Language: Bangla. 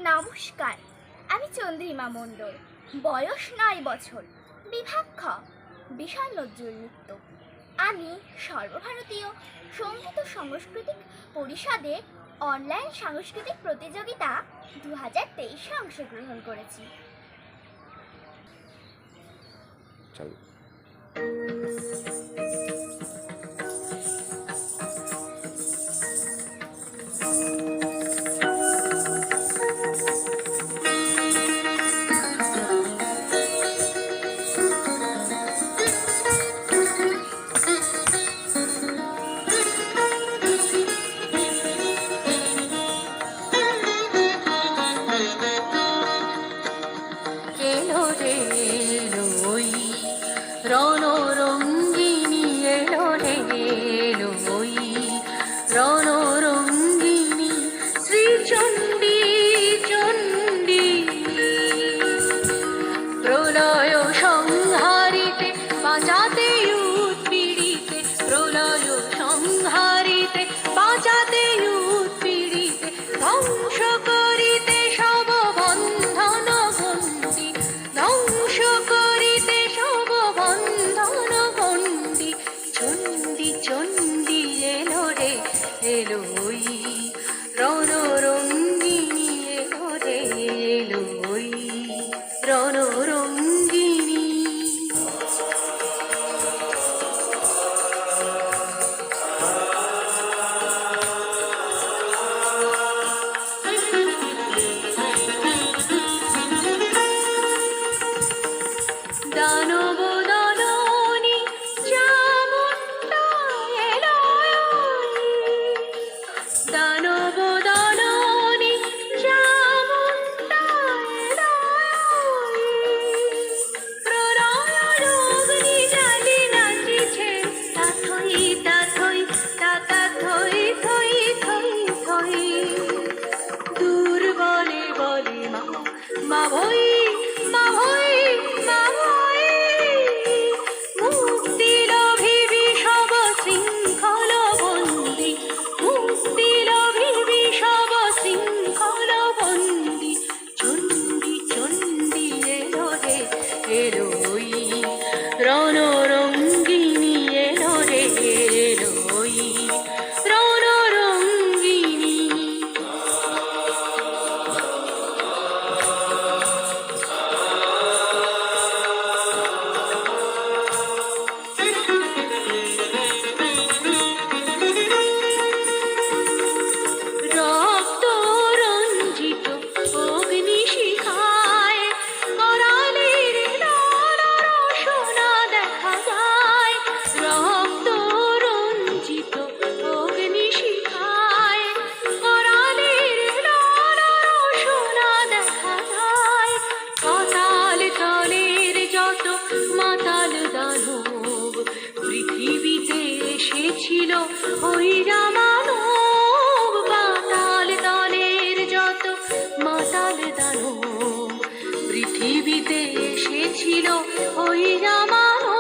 নমস্কার, আমি চন্দ্রিমা মণ্ডল। বয়স 9 বছর। বিভাগ খ, বিষয় নজরুল নৃত্য। আমি সর্বভারতীয় সঙ্গীত ও সাংস্কৃতিক পরিষদে অনলাইন সাংস্কৃতিক প্রতিযোগিতা 2023-এ অংশগ্রহণ করেছি। রণরঙ্গিনী এলো রে এলো ওই রণরঙ্গিনী শ্রীচণ্ডী চণ্ডী প্রলয় সংহারিতে বাঁচাতে উৎপীড়িতে প্রলয় সংহারিতে বাঁচাতে উৎপীড়িতে ধ্বংস করিতে সব বন্ধন গণ্ডি ধ্বংস করিতে সব বন্ধন গণ্ডি চণ্ডী চণ্ডী এলো রে এলো ওই রণরঙ্গিনী এলো রে এলো ওই রণরঙ্গিনী। দানব দলনী চামুণ্ডা এলো দানব দলনী চামুণ্ডা এলো প্রলয় অগ্নি জ্বালি নাচিছে তাথই তাথই তাতা থই থই থই থই দুর্বলে বলে মা মা ভই মা ভই মা ভই মুক্তি লোভিবি সব শৃঙ্খল বন্দি মুক্তি লোভিবি সব শৃঙ্খল বন্দি চণ্ডী চণ্ডী এলো রে এলো ওই রণরঙ্গিনী এলো রে এলো ওই রণরঙ্গিনী। রক্ত রঞ্জিত অগ্নিশিখায় করালের লাল রসনা দেখা যায় রক্ত রঞ্জিত অগ্নিশিখায় করালের লাল রসনা দেখা যায় পাতাল তলের যত মাতাল দানব পৃথিবীতে এসেছিল ওই রামানব পাতাল তলের যত মাতাল দানব পৃথিবীতে এসেছিল ওই রামানব